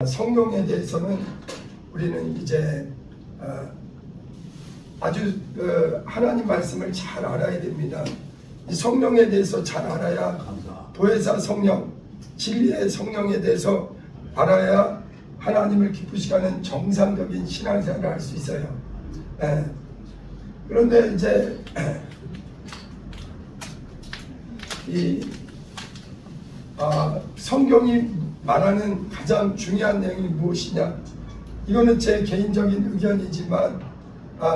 성경에 대해서는 우리는 이제 아주 하나님 말씀을 잘 알아야 됩니다. 이 성령에 대해서 잘 알아야 보혜사 성령, 진리의 성령에 대해서 알아야 하나님을 기쁘시게 하는 정상적인 신앙생활을 할 수 있어요. 그런데 이제 성경이 말하는 가장 중요한 내용이 무엇이냐? 이거는 제 개인적인 의견이지만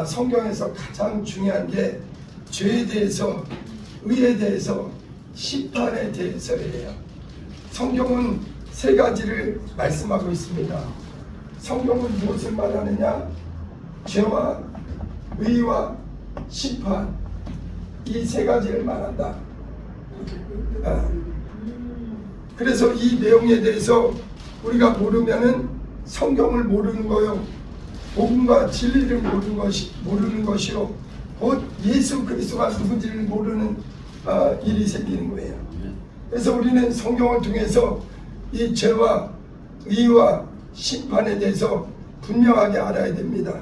성경에서 가장 중요한 게 죄에 대해서, 의에 대해서, 심판에 대해서예요. 성경은 세 가지를 말씀하고 있습니다. 성경은 무엇을 말하느냐? 죄와 의와 심판, 이 세 가지를 말한다. 그래서 이 내용에 대해서 우리가 모르면은 성경을 모르는 거요, 복음과 진리를 모르는 것이요, 곧 예수 그리스도가 누군지를 모르는 일이 생기는 거예요. 그래서 우리는 성경을 통해서 이 죄와 의와 심판에 대해서 분명하게 알아야 됩니다.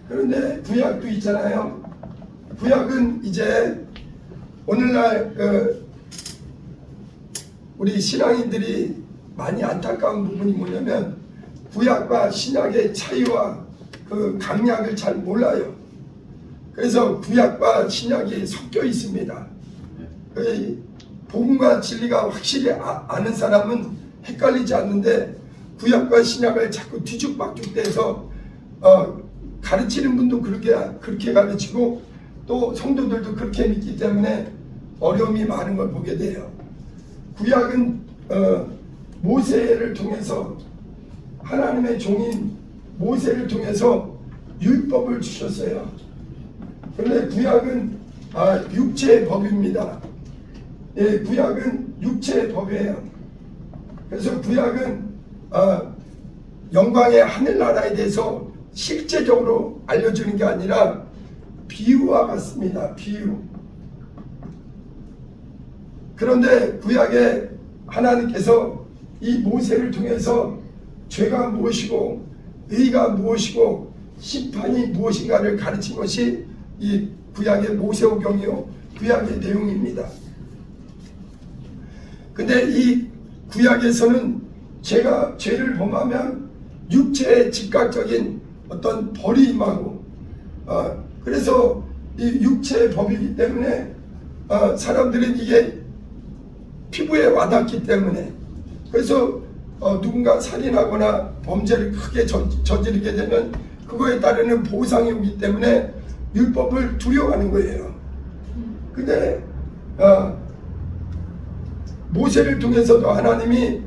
그런데 구약도 있잖아요. 구약은 이제 오늘날 우리 신앙인들이 많이 안타까운 부분이 뭐냐면 구약과 신약의 차이와 그 강약을 잘 몰라요. 그래서 구약과 신약이 섞여 있습니다. 복음과 진리가 확실히 아는 사람은 헷갈리지 않는데 구약과 신약을 자꾸 뒤죽박죽대서 가르치는 분도 그렇게 가르치고 또 성도들도 그렇게 믿기 때문에 어려움이 많은 걸 보게 돼요. 구약은 모세를 통해서, 하나님의 종인 모세를 통해서 율법을 주셨어요. 그런데 구약은 육체의 법입니다. 예, 구약은 육체의 법이에요. 그래서 구약은 영광의 하늘나라에 대해서 실제적으로 알려주는 게 아니라 비유와 같습니다. 비유. 그런데 구약에 하나님께서 이 모세를 통해서 죄가 무엇이고 의가 무엇이고 심판이 무엇인가를 가르친 것이 이 구약의 모세오경이요, 구약의 내용입니다. 근데 이 구약에서는 죄를 범하면 육체의 즉각적인 어떤 벌이 임하고, 그래서 이 육체의 법이기 때문에 사람들은 이게 피부에 와닿기 때문에, 그래서 누군가 살인하거나 범죄를 크게 저지르게 되면 그거에 따르는 보상이 오기 때문에 율법을 두려워하는 거예요. 근데 모세를 통해서도 하나님이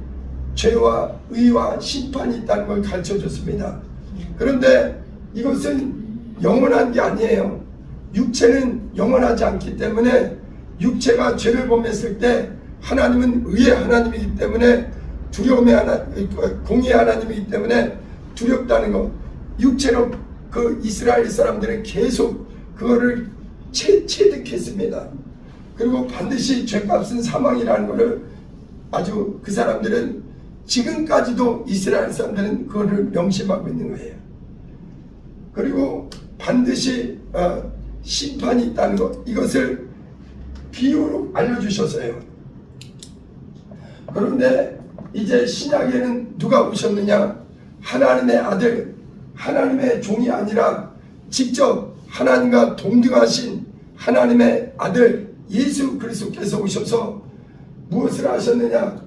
죄와 의와 심판이 있다는 걸 가르쳐 줬습니다. 그런데 이것은 영원한 게 아니에요. 육체는 영원하지 않기 때문에 육체가 죄를 범했을 때 하나님은 의의 하나님이기 때문에 공의의 하나님이기 때문에 두렵다는 것. 육체로 그 이스라엘 사람들은 계속 그거를 체득했습니다. 그리고 반드시 죄값은 사망이라는 것을 아주 그 사람들은 지금까지도 이스라엘 사람들은 그거를 명심하고 있는 거예요. 그리고 반드시 심판이 있다는 것, 이것을 비유로 알려주셨어요. 그런데 이제 신약에는 누가 오셨느냐? 하나님의 아들, 하나님의 종이 아니라 직접 하나님과 동등하신 하나님의 아들 예수 그리스도께서 오셔서 무엇을 하셨느냐?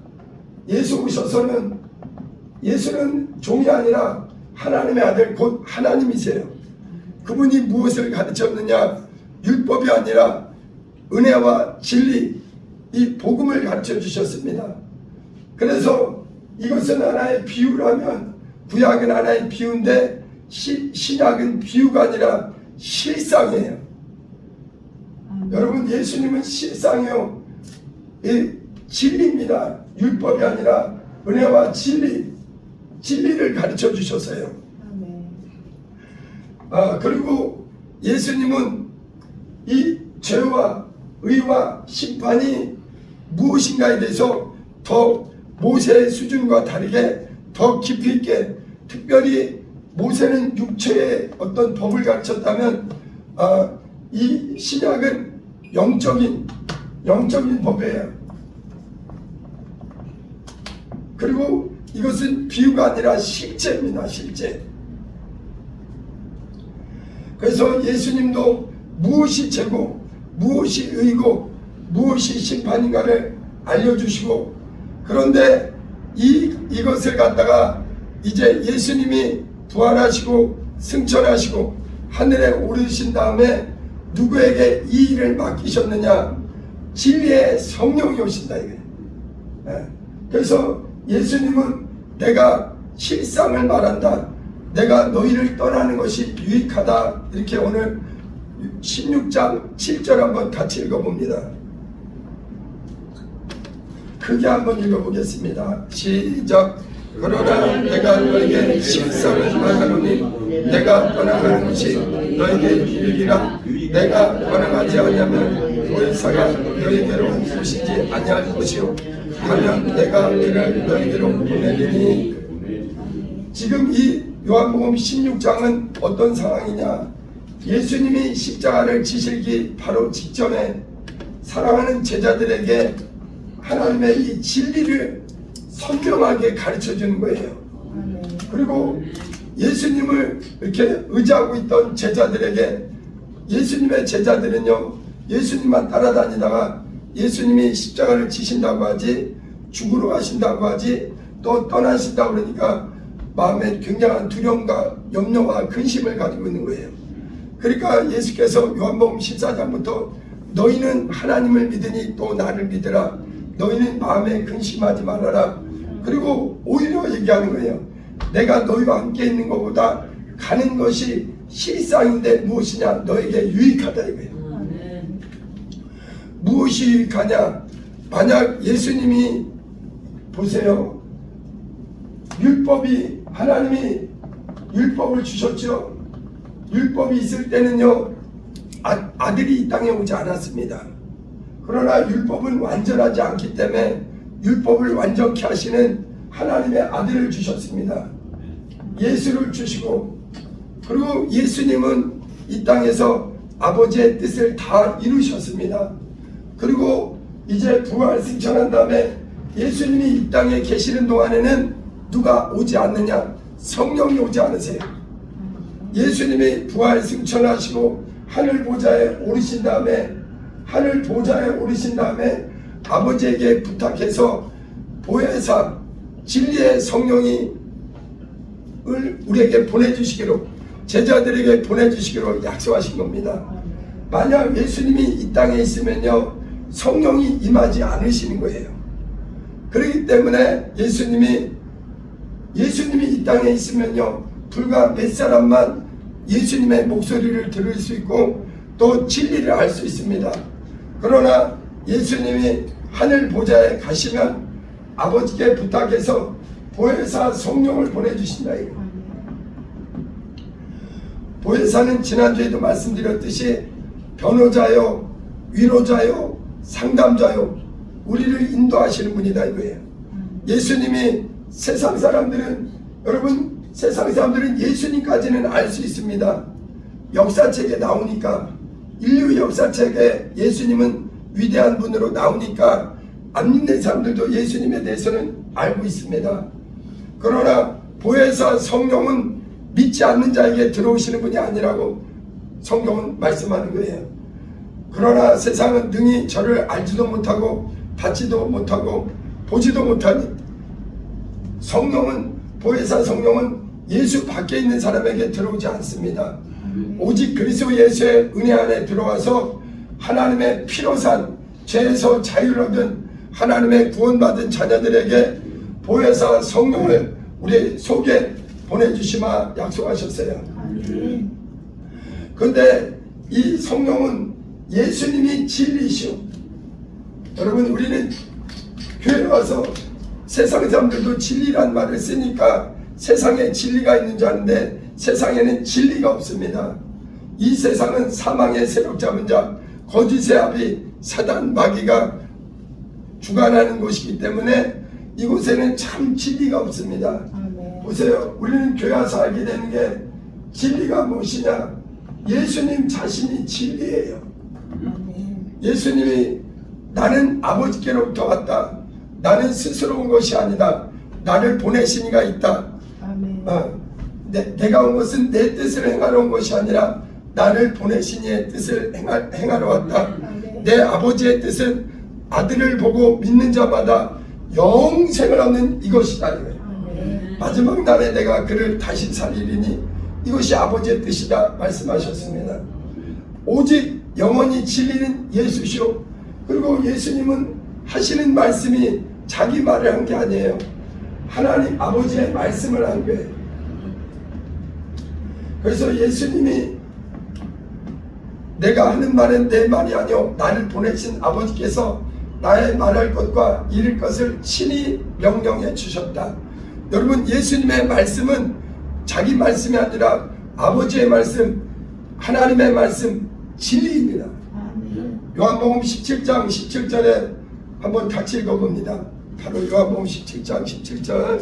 예수는 종이 아니라 하나님의 아들, 곧 하나님이세요. 그분이 무엇을 가르쳤느냐? 율법이 아니라 은혜와 진리, 이 복음을 가르쳐 주셨습니다. 그래서 이것은 하나의 비유라면, 구약은 하나의 비유인데 신약은 비유가 아니라 실상이에요. 여러분, 예수님은 실상이요, 진리입니다. 율법이 아니라 은혜와 진리를 가르쳐 주셨어요. 그리고 예수님은 이 죄와 의와 심판이 무엇인가에 대해서 더 모세의 수준과 다르게 더 깊이 있게, 특별히 모세는 육체의 어떤 법을 가르쳤다면 이 신약은 영적인 법이에요. 그리고 이것은 비유가 아니라 실제입니다. 실제. 그래서 예수님도 무엇이 죄고 무엇이 의고 무엇이 심판인가를 알려주시고, 그런데 이것을 갖다가 이제 예수님이 부활하시고 승천하시고 하늘에 오르신 다음에 누구에게 이 일을 맡기셨느냐? 진리의 성령이 오신다 이게. 그래서 예수님은 내가 실상을 말한다, 내가 너희를 떠나는 것이 유익하다, 이렇게 오늘 16장 7절 한번 같이 읽어봅니다. 크게 한번 읽어보겠습니다. 시작. 그러나 내가 너에게 실상을 말하노니 내가 떠나가는 것이 너에게 유익이라. 내가 떠나가지 않으면 보혜사가 너에게로 오시지 아니할 것이요 하면 내가 그를 너에게로 보내리니. 지금 이 요한복음 16장은 어떤 상황이냐? 예수님이 십자가를 지시기 바로 직전에 사랑하는 제자들에게 하나님의 이 진리를 선명하게 가르쳐 주는 거예요. 그리고 예수님을 이렇게 의지하고 있던 제자들에게, 예수님의 제자들은요, 예수님만 따라다니다가 예수님이 십자가를 지신다고 하지, 죽으러 가신다고 하지, 또 떠나신다고 그러니까 마음에 굉장한 두려움과 염려와 근심을 가지고 있는 거예요. 그러니까 예수께서 요한복음 14장부터 너희는 하나님을 믿으니 또 나를 믿으라, 너희는 마음에 근심하지 말아라. 그리고 오히려 얘기하는 거예요. 내가 너희와 함께 있는 것보다 가는 것이 실상인데 무엇이냐? 너에게 유익하다 이거예요. 무엇이 유익하냐? 만약 예수님이, 보세요, 율법이, 하나님이 율법을 주셨죠. 율법이 있을 때는요, 아들이 이 땅에 오지 않았습니다. 그러나 율법은 완전하지 않기 때문에 율법을 완전케 하시는 하나님의 아들을 주셨습니다. 예수를 주시고, 그리고 예수님은 이 땅에서 아버지의 뜻을 다 이루셨습니다. 그리고 이제 부활 승천한 다음에 예수님이 이 땅에 계시는 동안에는 누가 오지 않느냐? 성령이 오지 않으세요. 예수님이 부활 승천하시고 하늘 보좌에 오르신 다음에, 하늘 보좌에 오르신 다음에 아버지에게 부탁해서 보혜사, 진리의 성령이 우리에게 보내주시기로, 제자들에게 보내주시기로 약속하신 겁니다. 만약 예수님이 이 땅에 있으면요, 성령이 임하지 않으시는 거예요. 그렇기 때문에 예수님이 이 땅에 있으면요, 불과 몇 사람만 예수님의 목소리를 들을 수 있고 또 진리를 알 수 있습니다. 그러나 예수님이 하늘 보좌에 가시면 아버지께 부탁해서 보혜사 성령을 보내주신다. 보혜사는 지난주에도 말씀드렸듯이 변호자요, 위로자요, 상담자요, 우리를 인도하시는 분이다 이거예요. 예수님이 세상 사람들은, 여러분, 세상 사람들은 예수님까지는 알 수 있습니다. 역사책에 나오니까, 인류 역사책에 예수님은 위대한 분으로 나오니까 안 믿는 사람들도 예수님에 대해서는 알고 있습니다. 그러나 보혜사 성령은 믿지 않는 자에게 들어오시는 분이 아니라고 성경은 말씀하는 거예요. 그러나 세상은 능히 저를 알지도 못하고 받지도 못하고 보지도 못하니, 성령은, 보혜사 성령은 예수 밖에 있는 사람에게 들어오지 않습니다. 오직 그리스도 예수의 은혜 안에 들어와서 하나님의 피로 산, 죄에서 자유를 얻은 하나님의 구원받은 자녀들에게 보혜사 성령을 우리 속에 보내주시마 약속하셨어요. 그런데 이 성령은 예수님이 진리시오. 여러분, 우리는 교회 와서 세상 사람들도 진리란 말을 쓰니까 세상에 진리가 있는 줄 아는데 세상에는 진리가 없습니다. 이 세상은 사망의 세력 잡은 자, 거짓의 아비 사단 마귀가 주관하는 곳이기 때문에 이곳에는 참 진리가 없습니다. 보세요. 우리는 교회 와서 알게 되는 게 진리가 무엇이냐? 예수님 자신이 진리예요. 예수님이 나는 아버지께로부터 왔다. 나는 스스로 온 것이 아니다. 나를 보내신 이가 있다. 내가 온 것은 내 뜻을 행하러 온 것이 아니라 나를 보내신 이의 뜻을 행하러 왔다. 내 아버지의 뜻은 아들을 보고 믿는 자마다 영생을 얻는 이것이다. 마지막 날에 내가 그를 다시 살리리니 이것이 아버지의 뜻이다 말씀하셨습니다. 오직 영원히 진리는 예수시오. 그리고 예수님은 하시는 말씀이 자기 말을 한 게 아니에요. 하나님 아버지의 말씀을 한 거예요. 그래서 예수님이 내가 하는 말은 내 말이 아니오 나를 보내신 아버지께서 나의 말할 것과 이룰 것을 친히 명령해 주셨다. 여러분, 예수님의 말씀은 자기 말씀이 아니라 아버지의 말씀, 하나님의 말씀, 진리입니다. 요한복음 17장 17절에 한번 같이 읽어봅니다. 바로 요한복음 17장 17절.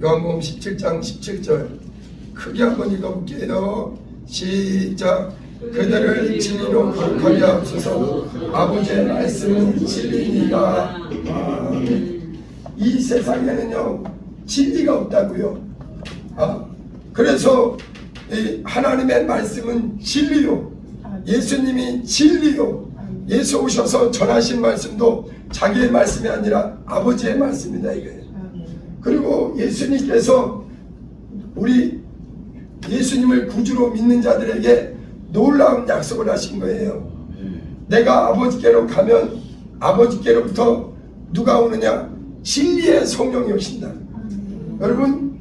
요한복음 17장 17절 크게 한번 읽어볼게요. 시작. 그들을 진리로 거룩하게 하옵소서. 아버지의 말씀은 진리입니다. 이 세상에는요 진리가 없다고요. 그래서 하나님의 말씀은 진리요, 예수님이 진리요, 예수 오셔서 전하신 말씀도 자기의 말씀이 아니라 아버지의 말씀이다 이거예요. 그리고 예수님께서 우리 예수님을 구주로 믿는 자들에게 놀라운 약속을 하신 거예요. 내가 아버지께로 가면 아버지께로부터 누가 오느냐? 진리의 성령이 오신다. 여러분,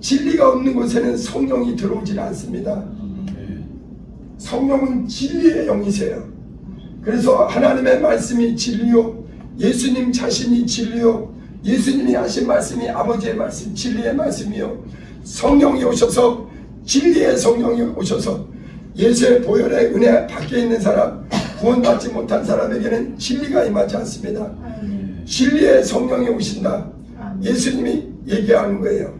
진리가 없는 곳에는 성령이 들어오질 않습니다. 성령은 진리의 영이세요. 그래서 하나님의 말씀이 진리요, 예수님 자신이 진리요, 예수님이 하신 말씀이 아버지의 말씀, 진리의 말씀이요, 성령이 오셔서 진리의 성령이 오셔서 예수의 보혈의 은혜 밖에 있는 사람, 구원받지 못한 사람에게는 진리가 임하지 않습니다. 진리의 성령이 오신다. 예수님이 얘기하는 거예요.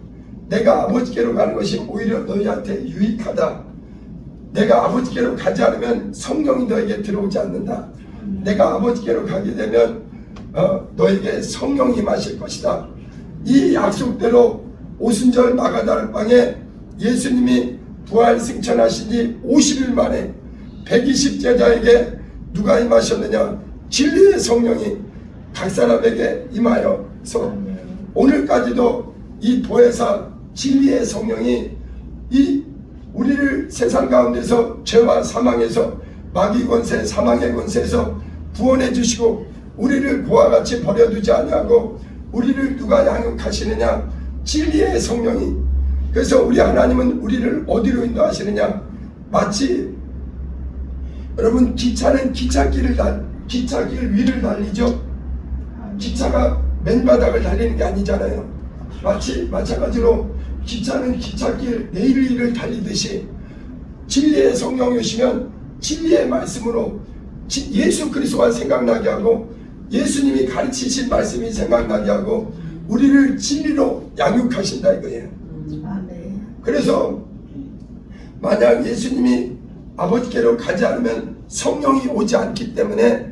내가 아버지께로 가는 것이 오히려 너희한테 유익하다. 내가 아버지께로 가지 않으면 성령이 너에게 들어오지 않는다. 내가 아버지께로 가게 되면 너에게 성령이 임하실 것이다. 이 약속대로 오순절 마가다락방에 예수님이 부활 승천하신 지 50일 만에 120제자에게 누가 임하셨느냐? 진리의 성령이 각 사람에게 임하여서 오늘까지도 이 보혜사 진리의 성령이 이 우리를 세상 가운데서 죄와 사망에서 마귀 권세, 사망의 권세에서 구원해 주시고 우리를 고와 같이 버려두지 아니하고 우리를 누가 양육하시느냐? 진리의 성령이. 그래서 우리 하나님은 우리를 어디로 인도하시느냐? 마치 여러분, 기차는 기찻길 위를 달리죠. 기차가 맨바닥을 달리는 게 아니잖아요. 마찬가지로 기차는 기찻길 내일 위를 달리듯이 진리의 성령이 오시면 진리의 말씀으로 예수 그리스도가 생각나게 하고 예수님이 가르치신 말씀이 생각나게 하고 우리를 진리로 양육하신다 이거예요. 그래서 만약 예수님이 아버지께로 가지 않으면 성령이 오지 않기 때문에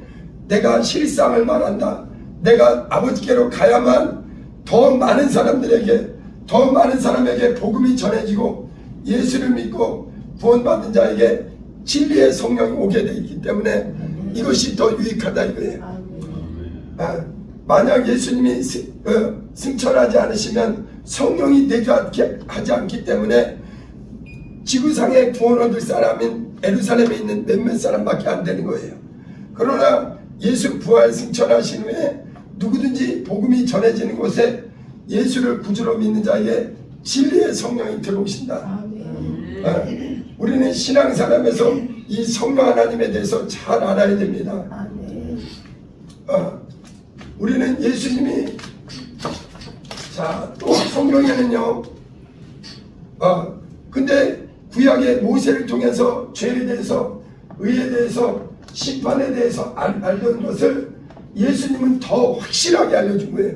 내가 실상을 말한다. 내가 아버지께로 가야만 더 많은 사람에게 복음이 전해지고 예수를 믿고 구원받는 자에게 진리의 성령이 오게 되어 있기 때문에 이것이 더 유익하다 이거예요. 만약 예수님이 승천하지 않으시면 성령이 내게 하지 않기 때문에 지구상에 구원 얻을 사람인 예루살렘에 있는 몇몇 사람밖에 안 되는 거예요. 그러나 예수 부활 승천하신 후에 누구든지 복음이 전해지는 곳에 예수를 구주로 믿는 자에게 진리의 성령이 들어오신다. 우리는 신앙사람에서 이 성령 하나님에 대해서 잘 알아야 됩니다. 우리는 예수님이 또 성경에는요 근데 구약의 모세를 통해서 죄에 대해서 의에 대해서 심판에 대해서 알던 것을 예수님은 더 확실하게 알려준 거예요.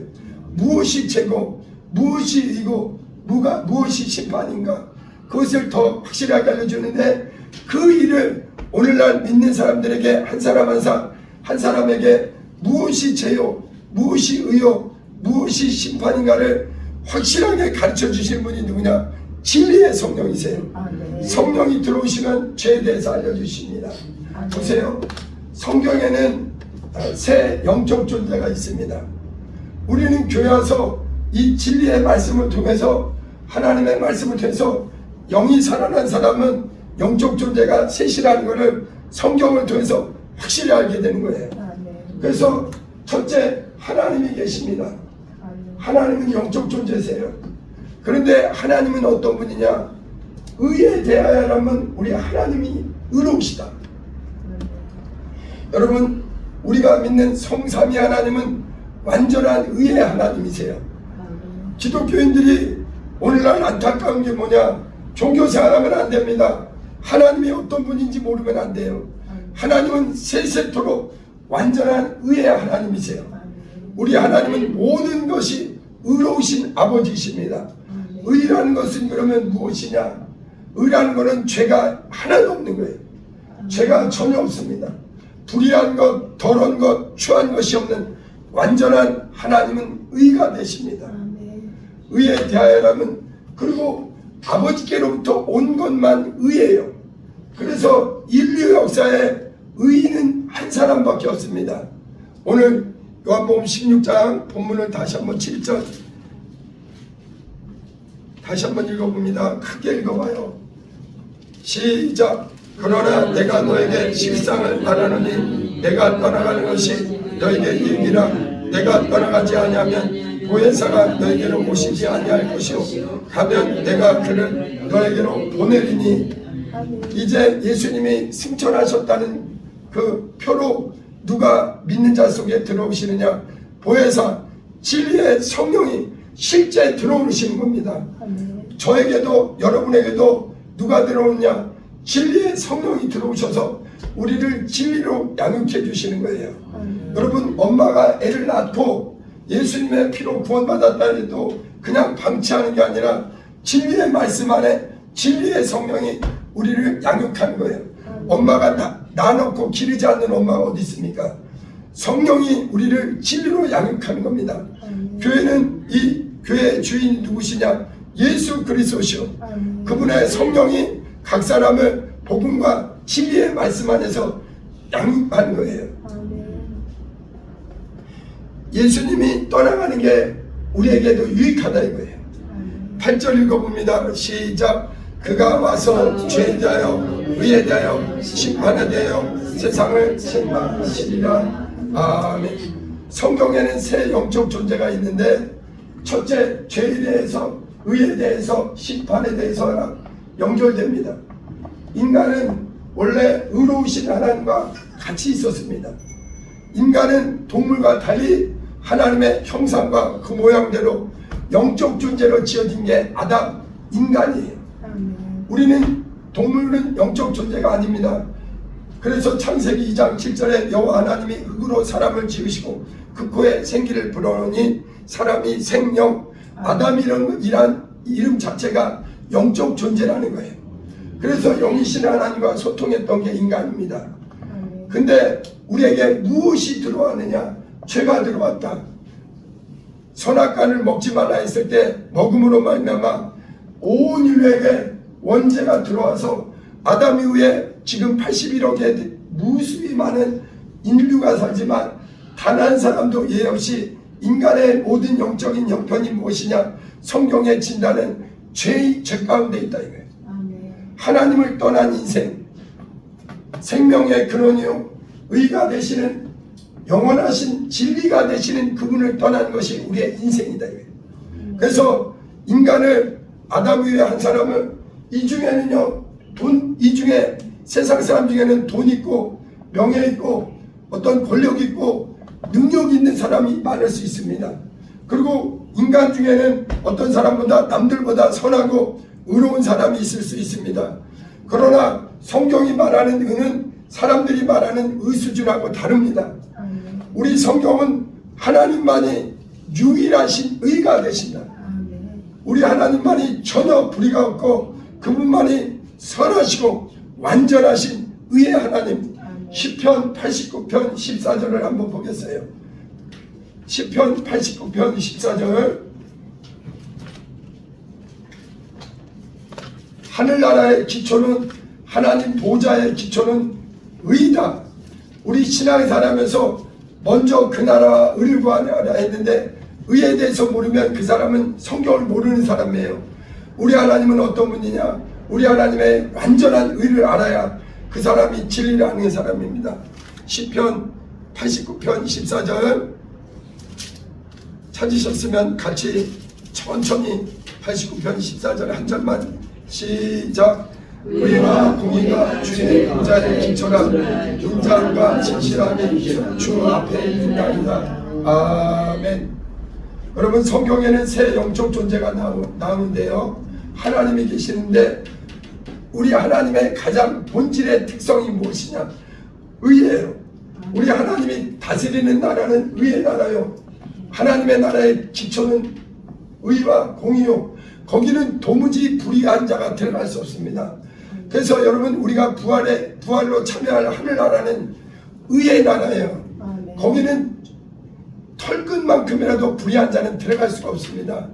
무엇이 죄고 무엇이 의고 무엇이 심판인가, 그것을 더 확실하게 알려주는데, 그 일을 오늘날 믿는 사람들에게 한 사람 한 사람에게 무엇이 죄요 무엇이 의요 무엇이 심판인가를 확실하게 가르쳐 주신 분이 누구냐? 진리의 성령이세요. 네. 성령이 들어오시면 죄에 대해서 알려주십니다. 보세요. 성경에는 세 영적 존재가 있습니다. 우리는 교회 와서 이 진리의 말씀을 통해서, 하나님의 말씀을 통해서 영이 살아난 사람은 영적 존재가 셋이라는 것을 성경을 통해서 확실히 알게 되는 거예요. 그래서 첫째, 하나님이 계십니다. 하나님은 영적 존재세요. 그런데 하나님은 어떤 분이냐? 의에 대하여라면 우리 하나님이 의로우시다. 여러분, 우리가 믿는 성삼위 하나님은 완전한 의의 하나님이세요. 기독교인들이 오늘날 안타까운 게 뭐냐? 종교생활하면 안 됩니다. 하나님이 어떤 분인지 모르면 안 돼요. 하나님은 세세토록 완전한 의의 하나님이세요. 우리 하나님은 모든 것이 의로우신 아버지이십니다. 의라는 것은 그러면 무엇이냐? 의라는 것은 죄가 하나도 없는 거예요. 죄가 전혀 없습니다. 불의한 것, 더러운 것, 추한 것이 없는 완전한 하나님은 의가 되십니다. 의에 대하여라면, 그리고 아버지께로부터 온 것만 의예요. 그래서 인류 역사에 의인은 한 사람밖에 없습니다. 오늘 요한복음 16장 본문을 다시 한번 7절 다시 한번 읽어봅니다. 크게 읽어봐요. 시작. 그러나 내가 너에게 실상을 말하노니 내가 떠나가는 것이 너에게 이익이라. 내가 떠나가지 아니하면 보혜사가 너에게로 오시지 아니할 것이요 가면 내가 그를 너에게로 보내리니. 이제 예수님이 승천하셨다는 그 표로 누가 믿는 자 속에 들어오시느냐? 보혜사, 진리의 성령이 실제 들어오시는 겁니다. 저에게도 여러분에게도 누가 들어오느냐? 진리의 성령이 들어오셔서 우리를 진리로 양육해 주시는 거예요. 여러분, 엄마가 애를 낳고 예수님의 피로 구원받았다 해도 그냥 방치하는 게 아니라 진리의 말씀 안에 진리의 성령이 우리를 양육하는 거예요. 엄마가 낳아놓고 기르지 않는 엄마가 어디 있습니까? 성령이 우리를 진리로 양육하는 겁니다. 교회는, 이 교회의 주인이 누구시냐? 예수 그리스도시요. 그분의 성령이 각 사람을 복음과 진리의 말씀 안에서 양육하는 거예요. 예수님이 떠나가는 게 우리에게도 유익하다 이거예요. 8절 읽어봅니다. 시작. 그가 와서 죄에 대하여 의에 대하여 심판에 대하여 세상을 책망하시리라. 아멘. 성경에는 세 영적 존재가 있는데, 첫째, 죄에 대해서, 의에 대해서, 심판에 대해서 연결됩니다. 인간은 원래 의로우신 하나님과 같이 있었습니다. 인간은 동물과 달리 하나님의 형상과 그 모양대로 영적 존재로 지어진 게 아담, 인간이에요. 우리는, 동물은 영적 존재가 아닙니다. 그래서 창세기 2장 7절에 여호와 하나님이 흙으로 사람을 지으시고 그 코에 생기를 불어넣으니 사람이 생영, 아담이란 이름 자체가 영적 존재라는 거예요. 그래서 영이신 하나님과 소통했던 게 인간입니다. 근데 우리에게 무엇이 들어왔느냐? 죄가 들어왔다. 선악과를 먹지 말라 했을 때 먹음으로 말미암아 온 인류에게 원죄가 들어와서 아담 이후에 지금 81억의 무수히 많은 인류가 살지만 단 한 사람도 예 없이 인간의 모든 영적인 형편이 무엇이냐? 성경의 진단은 죄 가운데 있다 이거예요. 하나님을 떠난 인생, 생명의 근원이요 의가 되시는 영원하신 진리가 되시는 그분을 떠난 것이 우리의 인생이다 이거예요. 그래서 인간을, 아담 이후에 한 사람을, 이 중에는요 이 중에 세상 사람 중에는 돈 있고 명예 있고 어떤 권력 있고 능력 있는 사람이 많을 수 있습니다. 그리고 인간 중에는 어떤 사람보다 남들보다 선하고 의로운 사람이 있을 수 있습니다. 그러나 성경이 말하는 의는 사람들이 말하는 의수준하고 다릅니다. 우리 성경은 하나님만이 유일하신 의가 되신다. 우리 하나님만이 전혀 불의가 없고 그분만이 선하시고 완전하신 의의 하나님. 시편 89편 14절을 한번 보겠어요. 시편 89편 14절. 하늘나라의 기초는 하나님 보좌의 기초는 의다. 우리 신앙을 살아면서 먼저 그 나라와 의를 구하라 했는데 의에 대해서 모르면 그 사람은 성경을 모르는 사람이에요. 우리 하나님은 어떤 분이냐? 우리 하나님의 완전한 의를 알아야 그 사람이 진리를 아는 사람입니다. 시편 89편 14절 찾으셨으면 같이 천천히 89편 14절 한 절만 시작. 의와 공의가 주의 보좌의 기초라. 인자함과 진실함이 주 앞에 있나이다. 아멘. 여러분, 성경에는 세 영적 존재가 나오는데요. 하나님이 계시는데 우리 하나님의 가장 본질의 특성이 무엇이냐? 의예요. 우리 하나님이 다스리는 나라는 의의 나라요. 하나님의 나라의 기초는 의와 공의요. 거기는 도무지 불의한 자가 들어갈 수 없습니다. 그래서 여러분, 우리가 부활로 참여할 하늘나라는 의의 나라예요. 거기는 털끝만큼이라도 불의한 자는 들어갈 수가 없습니다.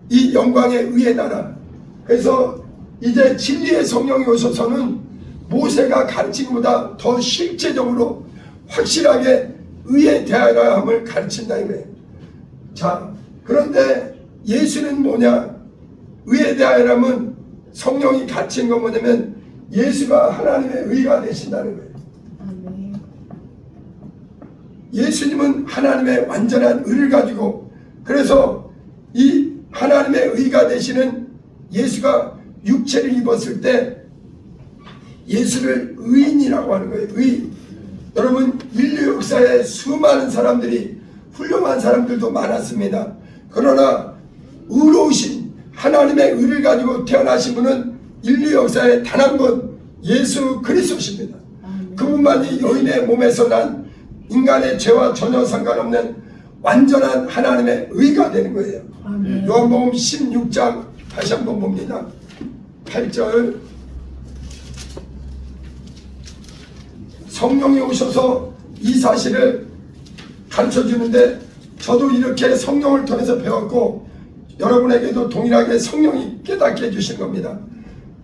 이 영광의 의의 나라. 그래서 이제 진리의 성령이 오셔서는 모세가 가르친 것보다 더 실제적으로 확실하게 의에 대하여야 함을 가르친다 이거예요. 자, 그런데 예수는 뭐냐? 의에 대하여라면 성령이 가르친 건 뭐냐면 예수가 하나님의 의가 되신다는 거예요. 예수님은 하나님의 완전한 의를 가지고, 그래서 이 하나님의 의가 되시는 예수가 육체를 입었을 때 예수를 의인이라고 하는 거예요. 의. 여러분, 인류 역사에 수많은 사람들이, 훌륭한 사람들도 많았습니다. 그러나 의로우신 하나님의 의를 가지고 태어나신 분은 인류 역사에 단 한 분, 예수 그리스도십니다. 그분만이 여인의 몸에서 난 인간의 죄와 전혀 상관없는 완전한 하나님의 의가 되는 거예요. 요한복음 16장 다시 한번 봅니다. 8절. 성령이 오셔서 이 사실을 가르쳐주는데, 저도 이렇게 성령을 통해서 배웠고 여러분에게도 동일하게 성령이 깨닫게 해주신 겁니다.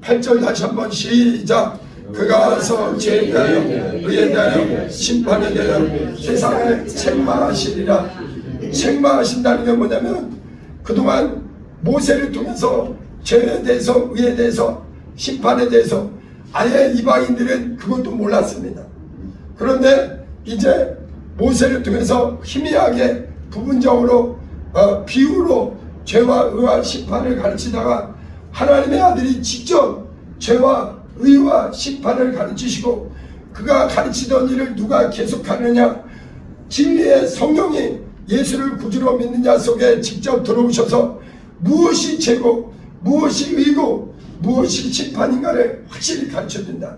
8절 다시 한번 시작. 그가 와서 죄에 대하여 의에 대하여 심판에 대하여 세상을 책망하시리라. 책망하신다는 게 뭐냐면, 그동안 모세를 통해서 죄에 대해서, 의에 대해서, 심판에 대해서 아예 이방인들은 그것도 몰랐습니다. 그런데 이제 모세를 통해서 희미하게 부분적으로 비유로 죄와 의와 심판을 가르치다가 하나님의 아들이 직접 죄와 의와 심판을 가르치시고, 그가 가르치던 일을 누가 계속하느냐? 진리의 성령이 예수를 구주로 믿는 자 속에 직접 들어오셔서 무엇이 죄고 무엇이 의고 무엇이 심판인가를 확실히 가르쳐준다.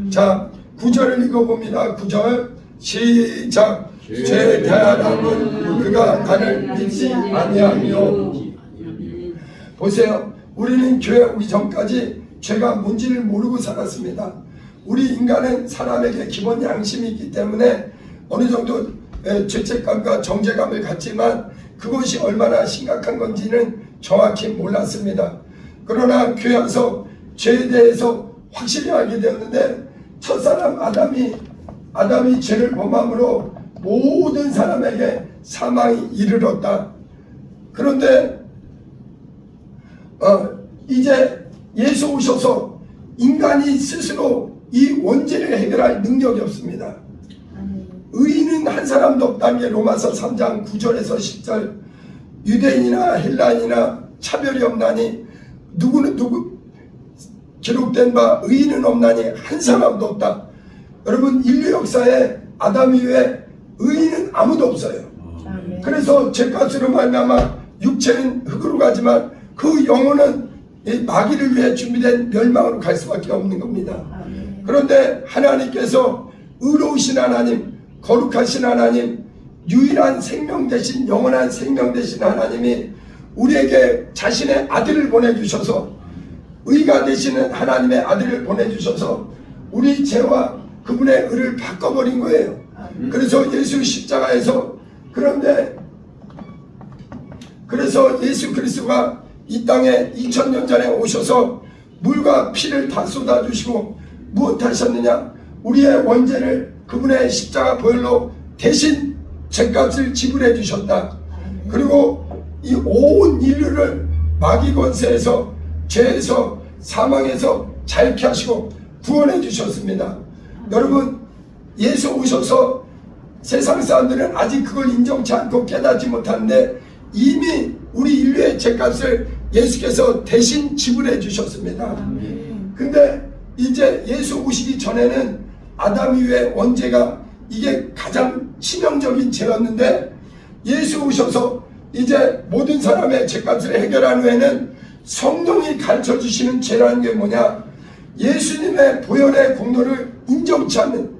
자, 9절을 읽어봅니다. 9절 시작. 죄에 대하여는 그가 나를 믿지 아니하며. 보세요. 우리는 교회 오기 전까지 죄가 뭔지를 모르고 살았습니다. 우리 인간은 사람에게 기본 양심이 있기 때문에 어느 정도 죄책감과 정죄감을 갖지만 그것이 얼마나 심각한 건지는 정확히 몰랐습니다. 그러나 교회 와서 죄에 대해서 확실히 알게 되었는데, 첫사람 아담이 죄를 범함으로 모든 사람에게 사망이 이르렀다. 그런데 이제 예수 오셔서 인간이 스스로 이 원죄를 해결할 능력이 없습니다. 의인은 한 사람도 없다는 게 로마서 3장 9절에서 10절. 유대인이나 헬라인이나 차별이 없나니 누구는 기록된 바 의인은 없나니 한 사람도 없다. 여러분, 인류 역사에 아담 이후에 의인은 아무도 없어요. 그래서 죄값으로 말미암아 육체는 흙으로 가지만 그 영혼은 마귀를 위해 준비된 멸망으로 갈 수밖에 없는 겁니다. 그런데 하나님께서 의로우신 하나님, 거룩하신 하나님, 유일한 생명 되신, 영원한 생명 되신 하나님이 우리에게 자신의 아들을 보내주셔서, 의가 되시는 하나님의 아들을 보내주셔서 우리 죄와 그분의 의를 바꿔버린 거예요. 그래서 예수 십자가에서, 그래서 예수 그리스도가 이 땅에 2000년 전에 오셔서 물과 피를 다 쏟아주시고 무엇 하셨느냐? 우리의 원죄를 그분의 십자가 보혈로 대신 죄값을 지불해 주셨다. 그리고 이 온 인류를 마귀 권세에서, 죄에서, 사망에서 자유케 하시고 구원해 주셨습니다. 여러분, 예수 오셔서 세상 사람들은 아직 그걸 인정치 않고 깨닫지 못하는데 이미 우리 인류의 죄값을 예수께서 대신 지불해 주셨습니다. 근데 이제 예수 오시기 전에는 아담 이후의 원죄가 이게 가장 치명적인 죄였는데, 예수 오셔서 이제 모든 사람의 죄값을 해결한 후에는 성령이 가르쳐 주시는 죄라는 게 뭐냐? 예수님의 보혈의 공로를 인정치 않는,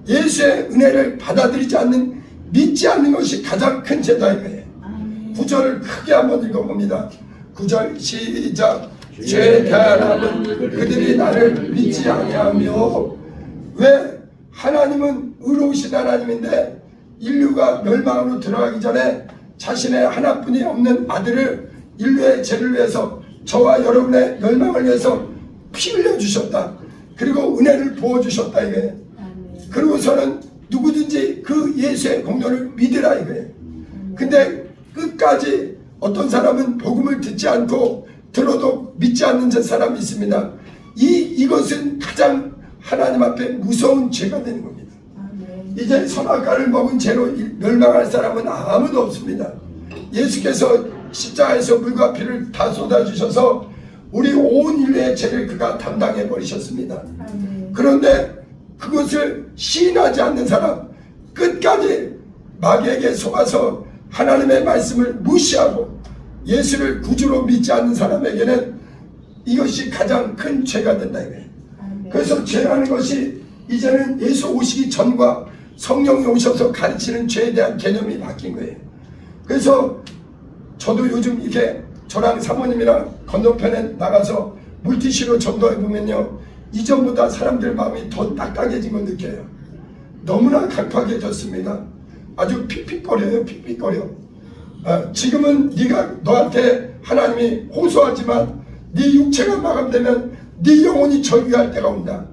예수의 은혜를 받아들이지 않는, 믿지 않는 것이 가장 큰 죄다 이거예요. 9절을 크게 한번 읽어봅니다. 9절 시작. 죄 대하라면 그들이 나를 믿지 아니하며. 왜? 하나님은 의로우신 하나님인데 인류가 멸망으로 들어가기 전에 자신의 하나뿐이 없는 아들을 인류의 죄를 위해서, 저와 여러분의 멸망을 위해서 피 흘려 주셨다. 그리고 은혜를 부어 주셨다 이거예요. 그리고서는 누구든지 그 예수의 공로를 믿으라 이거예요. 근데 끝까지 어떤 사람은 복음을 듣지 않고 들어도 믿지 않는 사람이 있습니다. 이것은 가장 하나님 앞에 무서운 죄가 되는 겁니다. 이제 선악과를 먹은 죄로 멸망할 사람은 아무도 없습니다. 예수께서 십자가에서 물과 피를 다 쏟아주셔서 우리 온 인류의 죄를 그가 담당해 버리셨습니다. 그런데 그것을 시인하지 않는 사람, 끝까지 마귀에게 속아서 하나님의 말씀을 무시하고 예수를 구주로 믿지 않는 사람에게는 이것이 가장 큰 죄가 된다 이거예요. 그래서 죄라는 것이 이제는 예수 오시기 전과 성령이 오셔서 가르치는 죄에 대한 개념이 바뀐 거예요. 그래서 저도 요즘 이렇게 저랑 사모님이랑 건너편에 나가서 물티슈로 전도해 보면요, 이전보다 사람들 마음이 더 딱딱해진 걸 느껴요. 너무나 강팍해졌습니다. 아주 픽픽거려요. 픽픽거려. 지금은 네가 너한테 하나님이 호소하지만 네 육체가 마감되면 네 영혼이 절규할 때가 온다.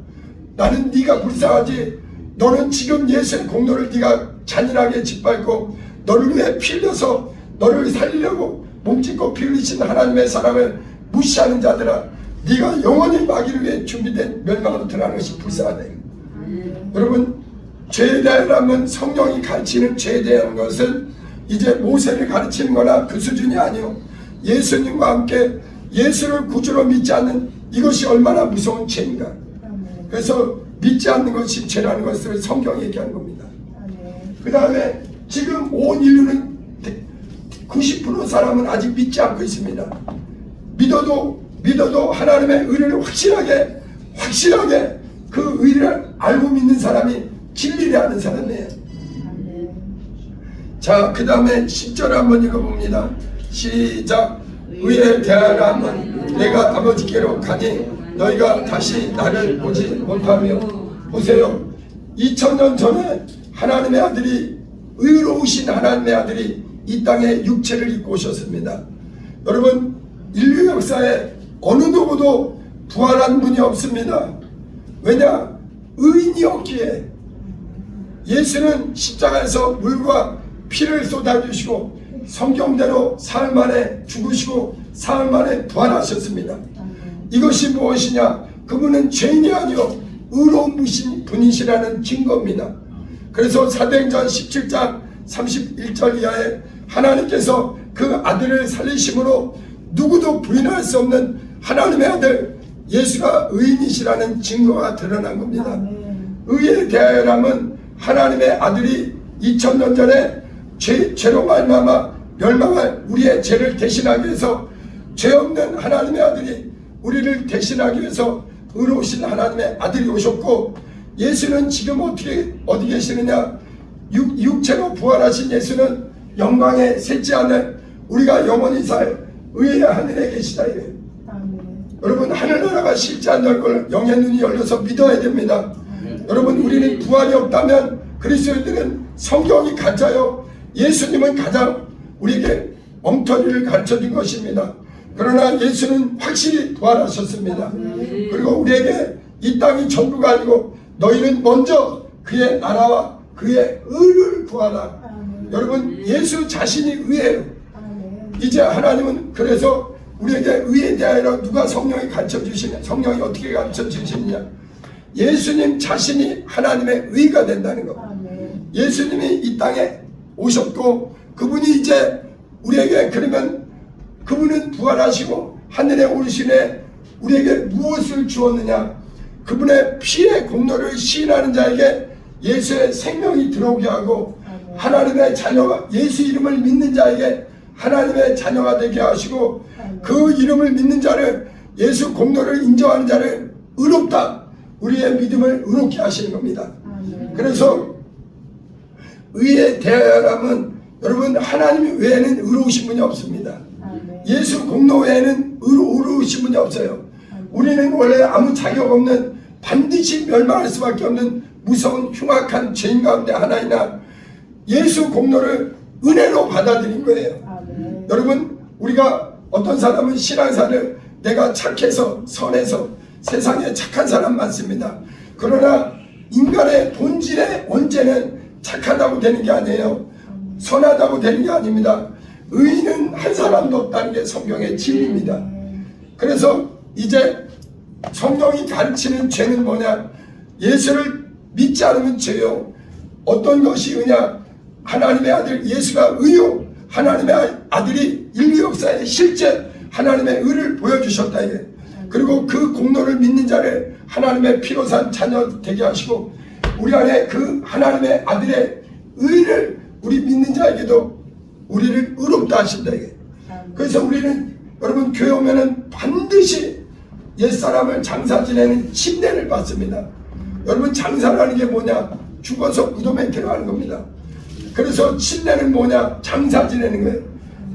나는 네가 불쌍하지. 너는 지금 예수의 공로를 네가 잔인하게 짓밟고 너를 위해 피 흘려서 너를 살리려고 몸짓고 피 흘리신 하나님의 사랑을 무시하는 자들아, 네가 영원히 마귀를 위해 준비된 멸망으로 들어가는 것이 불쌍하다. 여러분, 죄에 대하면 성령이 가르치는 죄에 대한 것은 이제 모세를 가르치는 거나 그 수준이 아니요, 예수님과 함께 예수를 구주로 믿지 않는 이것이 얼마나 무서운 죄인가. 그래서 믿지 않는 것이 죄라는 것을 성경이 얘기하는 겁니다. 그 다음에 지금 온 인류는 90% 사람은 아직 믿지 않고 있습니다. 믿어도 하나님의 의를 확실하게 그 의를 알고 믿는 사람이 진리를 아는 사람이에요. 자, 그 다음에 10절 한번 읽어봅니다. 시작. 의에 대하라면 내가 아버지께로 가니 너희가 다시 나를 보지 못하며. 보세요, 2000년 전에 하나님의 아들이, 의로우신 하나님의 아들이 이 땅에 육체를 입고 오셨습니다. 여러분, 인류 역사에 어느 누구도 부활한 분이 없습니다. 왜냐? 의인이 없기에. 예수는 십자가에서 물과 피를 쏟아주시고 성경대로 사흘 만에 죽으시고 사흘 만에 부활하셨습니다. 이것이 무엇이냐? 그분은 죄인이 아니요 의로운 분이시라는 증거입니다. 그래서 사도행전 17장 31절 이하에 하나님께서 그 아들을 살리심으로 누구도 부인할 수 없는 하나님의 아들 예수가 의인이시라는 증거가 드러난 겁니다. 의에 대하여라면 하나님의 아들이 2000년 전에 죄로 말미암아 멸망할 우리의 죄를 대신하기 위해서, 죄 없는 하나님의 아들이 우리를 대신하기 위해서 의로우신 하나님의 아들이 오셨고, 예수는 지금 어디 계시느냐? 육체로 부활하신 예수는 영광의 셋째 하늘, 우리가 영원히 살 의의 하늘에 계시다 이래요. 여러분, 하늘나라가 실제한 걸 영의 눈이 열려서 믿어야 됩니다. 여러분, 우리는 부활이 없다면 그리스도인들은 성경이 가짜요, 예수님은 가장 우리에게 엉터리를 가르쳐준 것입니다. 그러나 예수는 확실히 부활하셨습니다. 그리고 우리에게 이 땅이 전부가 아니고 너희는 먼저 그의 나라와 그의 의를 구하라. 여러분, 예수 자신이 의예요. 이제 하나님은 그래서 우리에게 의에 대하여 누가 성령이 가르쳐 주시냐, 성령이 어떻게 가르쳐 주시느냐, 예수님 자신이 하나님의 의가 된다는 것. 예수님이 이 땅에 오셨고, 그분이 이제 우리에게, 그러면 그분은 부활하시고 하늘에 오르시네 우리에게 무엇을 주었느냐? 그분의 피의 공로를 시인하는 자에게 예수의 생명이 들어오게 하고, 하나님의 자녀가, 예수 이름을 믿는 자에게 하나님의 자녀가 되게 하시고, 그 이름을 믿는 자를, 예수 공로를 인정하는 자를 의롭다, 우리의 믿음을 의롭게 하시는 겁니다. 그래서 의에 대하여라면 여러분, 하나님 외에는 의로우신 분이 없습니다. 예수 공로 외에는 의로우신 분이 없어요. 우리는 원래 아무 자격 없는, 반드시 멸망할 수밖에 없는 무서운 흉악한 죄인 가운데 하나이나 예수 공로를 은혜로 받아들인 거예요. 여러분, 우리가 어떤 사람은 신앙사를 내가 착해서 선해서, 세상에 착한 사람 많습니다. 그러나 인간의 본질의 원죄는 착하다고 되는 게 아니에요. 선하다고 되는 게 아닙니다. 의인은 한 사람도 없다는 게 성경의 진리입니다. 그래서 이제 성경이 가르치는 죄는 뭐냐? 예수를 믿지 않으면 죄요. 어떤 것이 의냐? 하나님의 아들 예수가 의요, 하나님의 아들이 인류 역사에 실제 하나님의 의를 보여주셨다 이게. 그리고 그 공로를 믿는 자를 하나님의 피로 산 자녀 되게 하시고, 우리 안에 그 하나님의 아들의 의를 우리 믿는 자에게도 우리를 의롭다 하신다 이게. 그래서 우리는, 여러분, 교회 오면은 반드시 옛사람을 장사 지내는 침례를 받습니다. 여러분, 장사라는 게 뭐냐? 죽어서 무덤에 들어가는 겁니다. 그래서 침례는 뭐냐? 장사 지내는 거예요.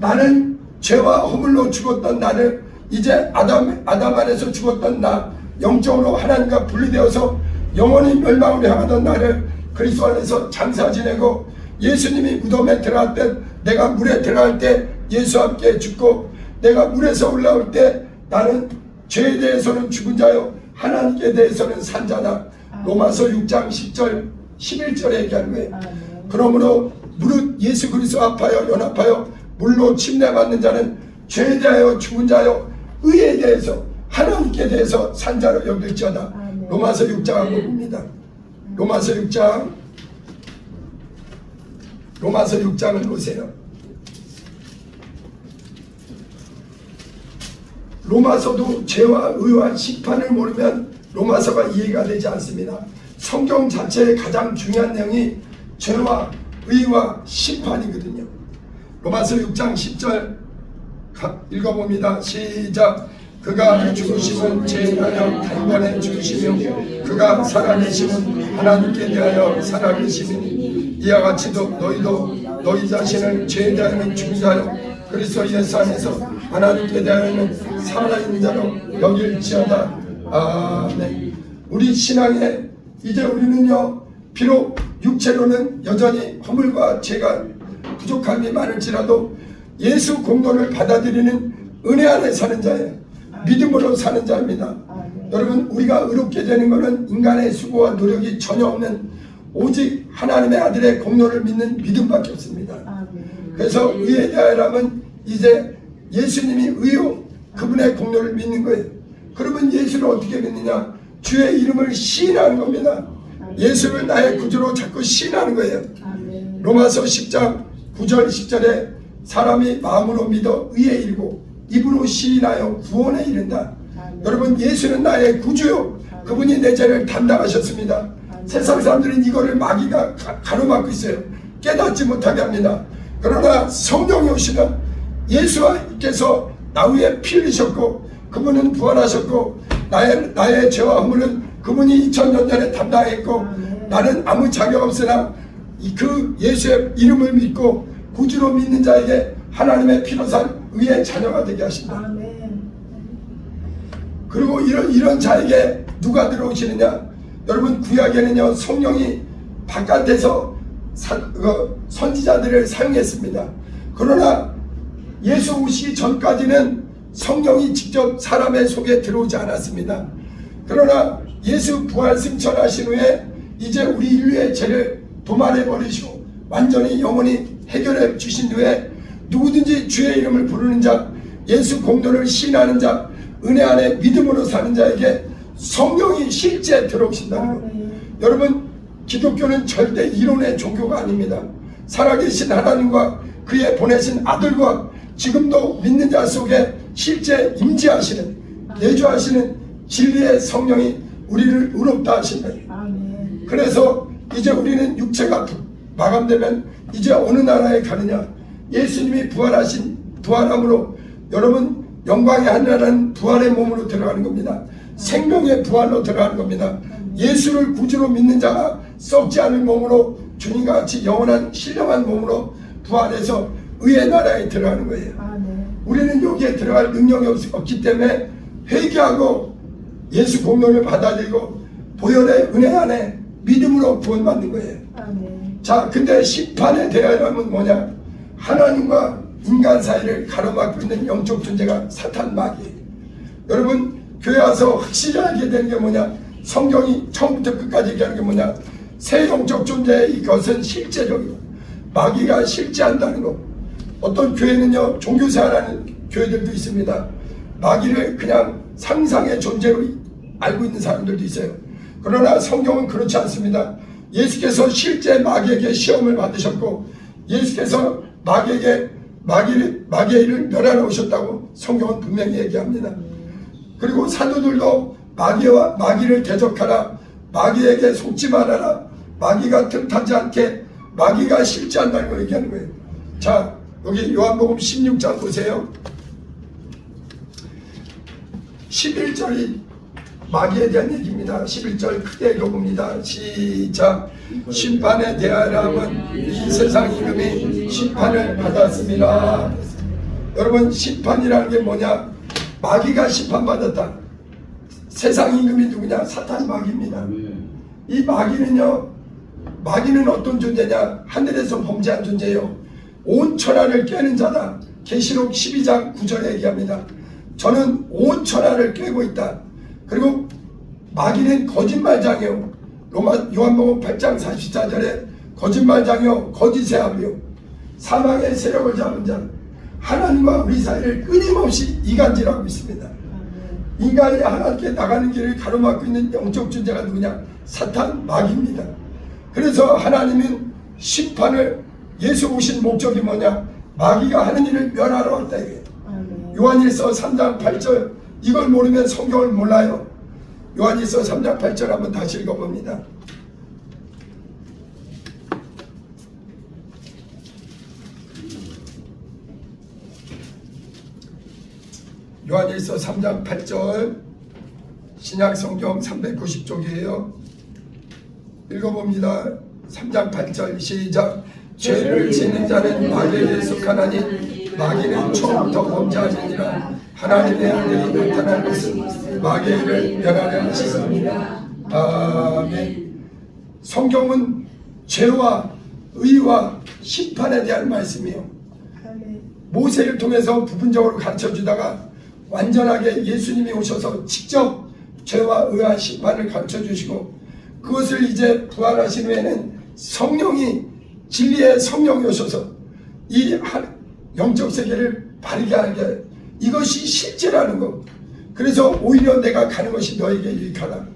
나는 죄와 허물로 죽었던 나를, 이제 아담 안에서 죽었던 나, 영적으로 하나님과 분리되어서 영원히 멸망을 향하던 나를 그리스도 안에서 장사 지내고, 예수님이 무덤에 들어갈 때, 내가 물에 들어갈 때 예수와 함께 죽고, 내가 물에서 올라올 때 나는 죄에 대해서는 죽은 자요 하나님께 대해서는 산 자다. 로마서 6장 10절 11절에 얘기하는 거예요. 그러므로 무릇 예수 그리스도 앞하여 연합하여 물로 침례받는 자는 죄에 대하여 죽은 자요 의에 대해서 하나님께 대해서 산 자로 여길지어다. 로마서 6장 한번 봅니다. 로마서 6장을 보세요. 로마서도 죄와 의와 심판을 모르면 로마서가 이해가 되지 않습니다. 성경 자체의 가장 중요한 내용이 죄와 의와 심판이거든요. 로마서 6장 10절 읽어봅니다. 시작. 그가 죽으심은 죄에 대하여 단번에 죽으시며 그가 살아계심은 하나님께 대하여 살아계심이니, 이와 같이도 너희도 너희 자신을 죄에 대하여는 죽은 자요 그리스도 예수 안에서 하나님께 대하여는 살아있는 자로 여길지어다. 아멘. 우리 신앙에 이제 우리는요, 비록 육체로는 여전히 허물과 죄가 부족함이 많을지라도 예수 공로를 받아들이는 은혜 안에 사는 자예요. 믿음으로 사는 자입니다. 여러분, 우리가 의롭게 되는 것은 인간의 수고와 노력이 전혀 없는 오직 하나님의 아들의 공로를 믿는 믿음밖에 없습니다. 그래서 의에 대하여라면 이제 예수님이 의요, 그분의 공로를 믿는 거예요. 그러면 예수를 어떻게 믿느냐? 주의 이름을 시인하는 겁니다. 예수를 나의 구주로 자꾸 시인하는 거예요. 로마서 10장 9절 10절에 사람이 마음으로 믿어 의에 이르고 입으로 시인하여 구원에 이른다. 여러분, 예수는 나의 구주요, 그분이 내 죄를 담당하셨습니다. 세상 사람들은 이거를 마귀가 가로막고 있어요. 깨닫지 못하게 합니다. 그러나 성령이 오시면 예수께서 나 위에 피 흘리셨고 그분은 부활하셨고 나의 죄와 허물은 그분이 2000년 전에 담당했고 나는 아무 자격 없으나 그 예수의 이름을 믿고 구주로 믿는 자에게 하나님의 피로 산 의의 자녀가 되게 하신다. 그리고 이런 자에게 누가 들어오시느냐? 여러분 구약에는요 성령이 바깥에서 선지자들을 사용했습니다. 그러나 예수 오시기 전까지는 성령이 직접 사람의 속에 들어오지 않았습니다. 그러나 예수 부활 승천하신 후에 이제 우리 인류의 죄를 도말해 버리시고 완전히 영원히 해결해 주신 후에 누구든지 주의 이름을 부르는 자, 예수 공로를 시인하는 자, 은혜 안에 믿음으로 사는 자에게 성령이 실제 들어오신다는 것. 여러분 기독교는 절대 이론의 종교가 아닙니다. 살아계신 하나님과 그의 보내신 아들과 지금도 믿는 자 속에 실제 임재하시는 내주하시는 진리의 성령이 우리를 의롭다 하신다. 그래서 이제 우리는 육체가 마감되면 이제 어느 나라에 가느냐? 예수님이 부활함으로 여러분 영광의 하늘나라는 부활의 몸으로 들어가는 겁니다. 생명의 부활로 들어가는 겁니다. 예수를 구주로 믿는 자가 썩지 않은 몸으로 주님과 같이 영원한 신령한 몸으로 부활해서 의의 나라에 들어가는 거예요. 우리는 여기에 들어갈 능력이 없기 때문에 회개하고 예수 공로를 받아들이고 보혈의 은혜 안에 믿음으로 구원받는 거예요. 자, 근데 심판에 대하여는 뭐냐? 하나님과 인간 사이를 가로막고 있는 영적 존재가 사탄 마귀예요. 여러분 교회 와서 확실히 알게 되는 게 뭐냐? 성경이 처음부터 끝까지 얘기하는 게 뭐냐? 새 영적 존재의 이것은 실제적이고 마귀가 실제한다는 거. 어떤 교회는요 종교생활하는 교회들도 있습니다. 마귀를 그냥 상상의 존재로 알고 있는 사람들도 있어요. 그러나 성경은 그렇지 않습니다. 예수께서 실제 마귀에게 시험을 받으셨고 예수께서 마귀의 일을 멸하러 오셨다고 성경은 분명히 얘기합니다. 그리고 사도들도 마귀를 대적하라, 마귀에게 속지 말아라, 마귀가 틈타지 않게 마귀가 실제한다는 걸 얘기하는 거예요. 자, 여기 요한복음 16장 보세요. 11절이 마귀에 대한 얘기입니다. 11절 크게 읽어봅니다. 시작. 심판에 대하여는 이 세상 임금이 심판을 받았습니다. 여러분 심판이라는 게 뭐냐? 마귀가 심판받았다. 세상 임금이 누구냐? 사탄 마귀입니다. 이 마귀는 어떤 존재냐? 하늘에서 범죄한 존재예요. 온 천하를 깨는 자다. 계시록 12장 9절에 얘기합니다. 저는 온 천하를 깨고 있다. 그리고 마귀는 거짓말장이요. 요한복음 8장 44절에 거짓말장이요 거짓의 아비요 사망의 세력을 잡은 자, 하나님과 우리 사이를 끊임없이 이간질하고 있습니다. 인간이 하나님께 나가는 길을 가로막고 있는 영적 존재가 누구냐? 사탄 마귀입니다. 그래서 하나님은 심판을 예수 오신 목적이 뭐냐? 마귀가 하는 일을 멸하러 왔다 이거예요. 요한일서 3장 8절 이걸 모르면 성경을 몰라요. 요한일서 3장 8절 한번 다시 읽어봅니다. 요한일서 3장 8절 신약성경 390쪽이에요. 읽어봅니다. 3장 8절 시작. 죄를 지는 자는 마귀에게 속하나니 마귀는 처음부터 범죄하니라. 하나님의 아들이 나타난 것은 마귀의 일을 멸하려 하시습니다. 아멘. 성경은 죄와 의와 심판에 대한 말씀이요. 모세를 통해서 부분적으로 가르쳐주다가 완전하게 예수님이 오셔서 직접 죄와 의와 심판을 가르쳐주시고 그것을 이제 부활하신 후에는 성령이 진리의 성령이 오셔서 이 영적 세계를 바르게 하게 이것이 실제라는 것. 그래서 오히려 내가 가는 것이 너에게 유익하다.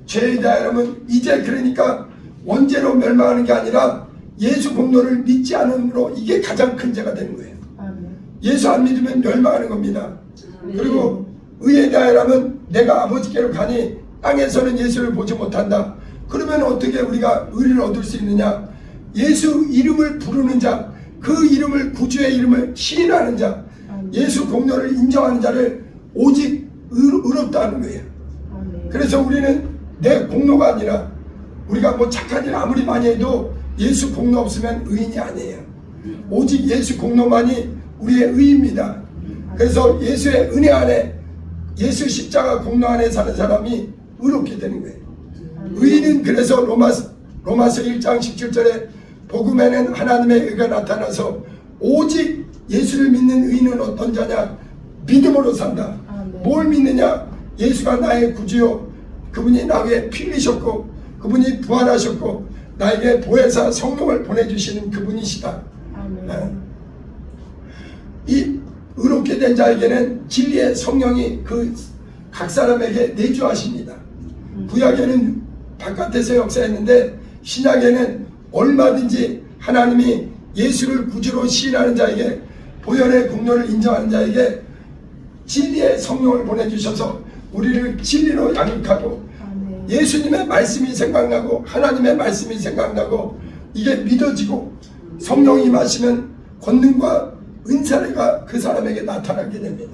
죄에 대하여는 이제 그러니까 원죄로 멸망하는 게 아니라 예수 공로를 믿지 않음으로 이게 가장 큰 죄가 되는 거예요. 예수 안 믿으면 멸망하는 겁니다. 그리고 의에 대하여는 내가 아버지께로 가니 땅에서는 예수를 보지 못한다. 그러면 어떻게 우리가 의를 얻을 수 있느냐? 예수 이름을 부르는 자, 그 이름을 구주의 이름을 시인하는 자, 예수 공로를 인정하는 자를 오직 의롭다 하는 거예요. 그래서 우리는 내 공로가 아니라 우리가 뭐 착한 일 아무리 많이 해도 예수 공로 없으면 의인이 아니에요. 오직 예수 공로만이 우리의 의입니다. 그래서 예수의 은혜 안에, 예수 십자가 공로 안에 사는 사람이 의롭게 되는 거예요. 의인은 그래서 로마서 1장 17절에 복음에는 하나님의 의가 나타나서 오직 예수를 믿는 의인은 어떤 자냐? 믿음으로 산다. 뭘 믿느냐? 예수가 나의 구주요, 그분이 나에게 피 흘리셨고 그분이 부활하셨고 나에게 보혜사 성령을 보내주시는 그분이시다. 이 의롭게 된 자에게는 진리의 성령이 그 각 사람에게 내주하십니다. 구약에는 바깥에서 역사했는데 신약에는 얼마든지 하나님이 예수를 구주로 시인하는 자에게, 보혈의 공로를 인정하는 자에게 진리의 성령을 보내주셔서 우리를 진리로 양육하고 예수님의 말씀이 생각나고 하나님의 말씀이 생각나고 이게 믿어지고 성령이 임하시면 권능과 은사가 그 사람에게 나타나게 됩니다.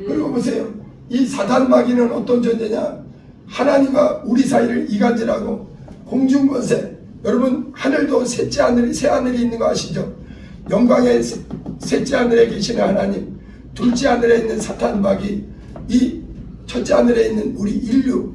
그리고 보세요. 이 사단 마귀는 어떤 존재냐? 하나님과 우리 사이를 이간질하고 공중권세, 여러분 하늘도 셋째 하늘이, 새 하늘이 있는 거 아시죠? 영광의 셋째 하늘에 계시는 하나님, 둘째 하늘에 있는 사탄 마귀, 이 첫째 하늘에 있는 우리 인류.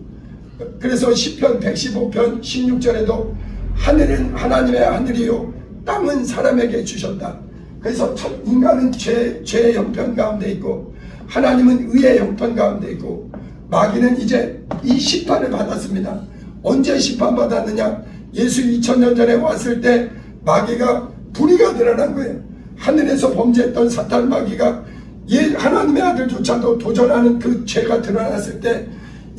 그래서 시편 115편 16절에도 하늘은 하나님의 하늘이요 땅은 사람에게 주셨다. 그래서 첫 인간은 죄의 형편 가운데 있고 하나님은 의의 형편 가운데 있고 마귀는 이제 이 심판을 받았습니다. 언제 심판받았느냐? 예수 2000년 전에 왔을 때 마귀가 불의가 드러난 거예요. 하늘에서 범죄했던 사탄 마귀가 하나님의 아들조차도 도전하는 그 죄가 드러났을 때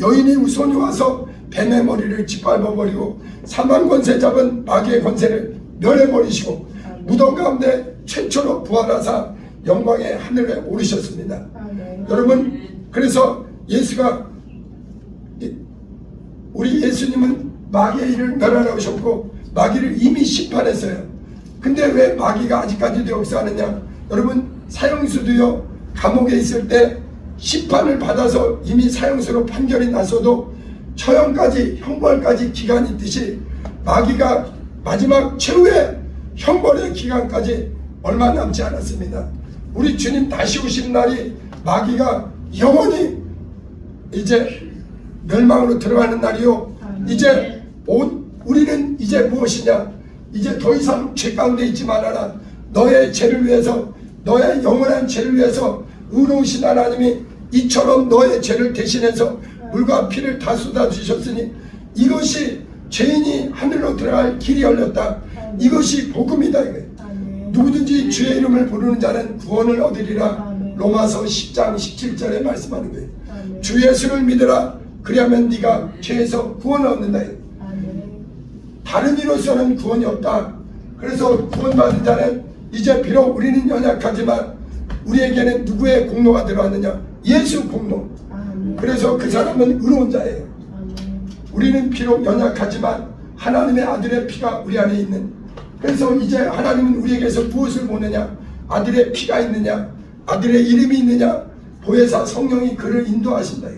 여인이 우선이 와서 뱀의 머리를 짓밟아버리고 사망 권세 잡은 마귀의 권세를 멸해버리시고 무덤 가운데 최초로 부활하사 영광의 하늘에 오르셨습니다. 여러분, 그래서 예수가, 우리 예수님은 마귀의 일을 멸하라고 마귀를 이미 심판했어요. 근데 왜 마귀가 아직까지도 역사하느냐? 여러분, 사형수도요, 감옥에 있을 때 심판을 받아서 이미 사형수로 판결이 났어도 처형까지, 형벌까지 기간이 있듯이 마귀가 마지막 최후의 형벌의 기간까지 얼마 남지 않았습니다. 우리 주님 다시 오시는 날이 마귀가 영원히 이제 멸망으로 들어가는 날이요. 이제 우리는 이제 무엇이냐? 이제 더 이상 죄 가운데 있지 말아라. 너의 죄를 위해서, 너의 영원한 죄를 위해서 의로우신 하나님이 이처럼 너의 죄를 대신해서 물과 피를 다 쏟아주셨으니 이것이 죄인이 하늘로 들어갈 길이 열렸다. 이것이 복음이다 이거예요. 누구든지 주의 이름을 부르는 자는 구원을 얻으리라. 로마서 10장 17절에 말씀하는 거예요. 주 예수를 믿으라. 그리하면 네가 죄에서 구원을 얻는다. 다른 이로서는 구원이 없다. 그래서 구원받은 자는 이제 비록 우리는 연약하지만 우리에게는 누구의 공로가 들어왔느냐? 예수 공로. 그래서 그 사람은 의로운 자예요. 우리는 비록 연약하지만 하나님의 아들의 피가 우리 안에 있는, 그래서 이제 하나님은 우리에게서 무엇을 보느냐? 아들의 피가 있느냐? 아들의 이름이 있느냐? 보혜사 성령이 그를 인도하신다.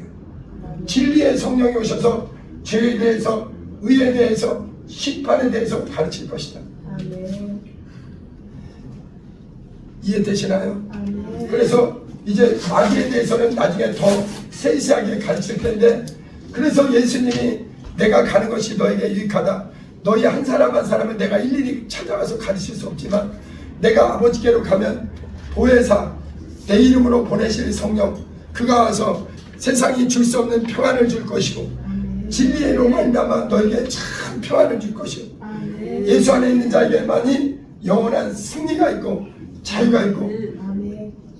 진리의 성령이 오셔서 죄에 대해서, 의에 대해서, 심판에 대해서 가르칠 것이다. 이해되시나요? 그래서 이제 마귀에 대해서는 나중에 더 세세하게 가르칠 텐데, 그래서 예수님이 내가 가는 것이 너에게 유익하다. 너희 한 사람 한 사람을 내가 일일이 찾아가서 가르칠 수 없지만 내가 아버지께로 가면 보혜사, 내 이름으로 보내실 성령, 그가 와서 세상이 줄 수 없는 평안을 줄 것이고 진리로 말미암아 너에게 참 평안을 줄 것이고 예수 안에 있는 자에게만이 영원한 승리가 있고 자유가 있고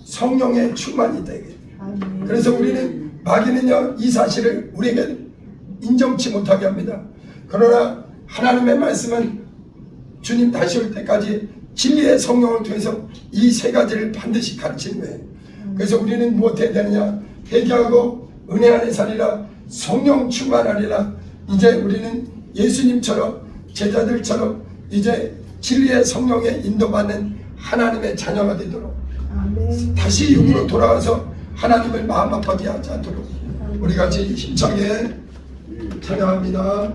성령의 충만이 있다. 그래서 우리는 마귀는요 이 사실을 우리에게 인정치 못하게 합니다. 그러나 하나님의 말씀은 주님 다시 올 때까지 진리의 성령을 통해서 이 세 가지를 반드시 가르치는 거예요. 그래서 우리는 무엇 해야 되느냐? 회개하고 은혜 안에 살리라. 성령 충만하리라. 이제 우리는 예수님처럼 제자들처럼 이제 진리의 성령에 인도받는 하나님의 자녀가 되도록 다시 육으로 돌아가서 하나님을 마음 아파하지 않도록 우리 같이 힘차게 찬양합니다.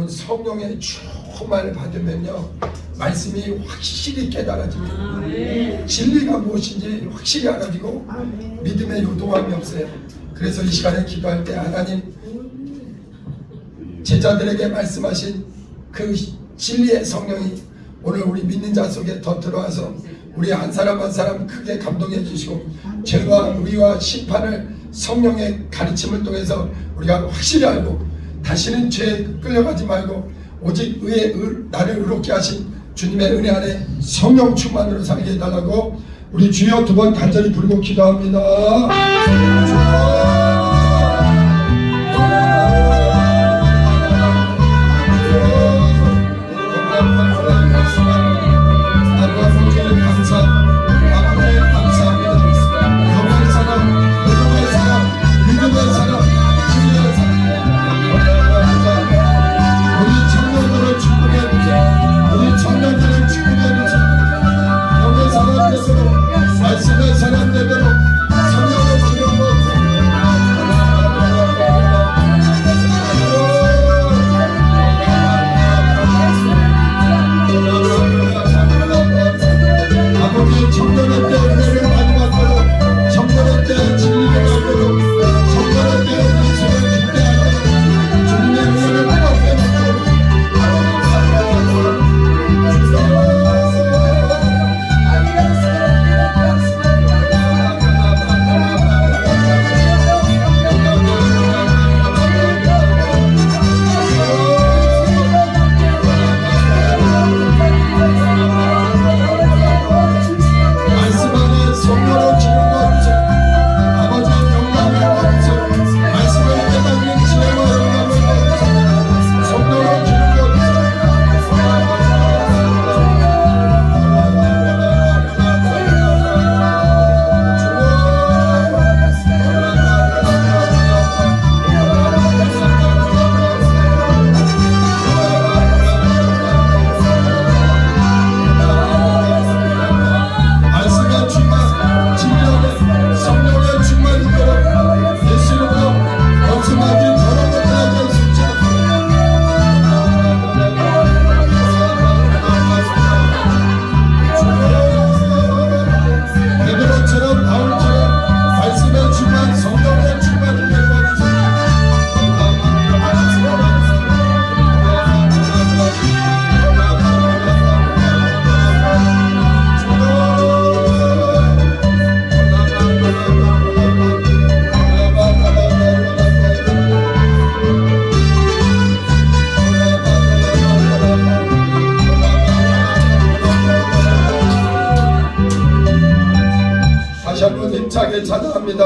성령의 충만을 받으면요 말씀이 확실히 깨달아집니다. 진리가 무엇인지 확실히 알아지고 믿음의 요동함이 없어요. 그래서 이 시간에 기도할 때 하나님 제자들에게 말씀하신 그 진리의 성령이 오늘 우리 믿는 자 속에 더 들어와서 우리 한 사람 한 사람 크게 감동해 주시고 죄와 의와 심판을 성령의 가르침을 통해서 우리가 확실히 알고 다시는 죄에 끌려가지 말고 오직 나를 의롭게 하신 주님의 은혜 안에 성령 충만으로 살게 해달라고 우리 주여 두 번 간절히 부르고 기도합니다. 말씀의 사람들대로 성령을 주려고 힘차게 찬양합니다.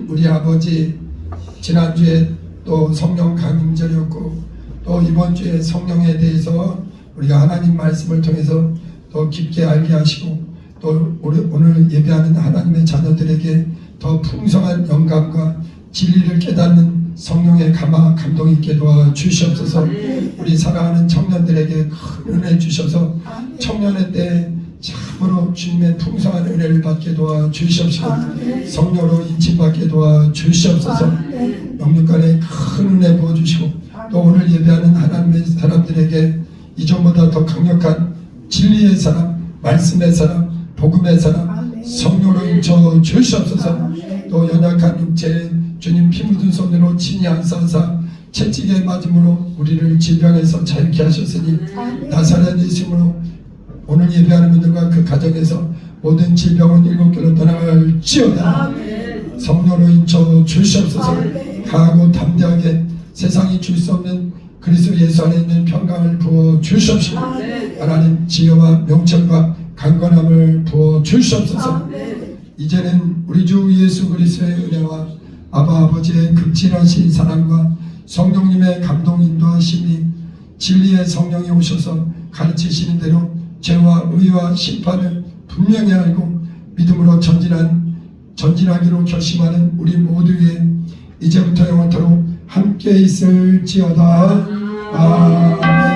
우리 아버지, 지난주에 또 성령 강림절이었고 또 이번 주에 성령에 대해서 우리가 하나님 말씀을 통해서 더 깊게 알게 하시고 또 오늘 예배하는 하나님의 자녀들에게 더 풍성한 영감과 진리를 깨닫는 성령의 감동 있게 도와 주시옵소서. 우리 사랑하는 청년들에게 큰 은혜 주셔서 청년의 때에 참으로 주님의 풍성한 은혜를 받게 도와 주시옵시고 성령으로 인침받게 도와 주시옵소서. 영육간에 큰 은혜 부어주시고 또 오늘 예배하는 하나님의 사람들에게 이전보다 더 강력한 진리의 사람, 말씀의 사람, 복음의 사람 성령으로 인쳐 주시옵소서. 또 연약한 육체에 주님 피 묻은 손으로 친히 안싸사 채찍에 맞음으로 우리를 질병에서 자유케 하셨으니 나사렛 예수님으로 오늘 예배하는 분들과 그 가정에서 모든 질병은 일곱 개로 떠나갈지어다. 성령으로 인쳐 주시옵소서. 강하고 담대하게 세상이 줄 수 없는 그리스도 예수 안에 있는 평강을 부어 주시옵시고 하나님 지혜와 명철과 강건함을 부어 주시옵소서. 이제는 우리 주 예수 그리스도의 은혜와 아바 아버지의 극진하신 사랑과 성령님의 감동 인도하심이 진리의 성령이 오셔서 가르치시는 대로 죄와 의와 심판을 분명히 알고 믿음으로 전진하기로 결심하는 우리 모두의 이제부터 영원토록 함께 있을지어다. 아멘.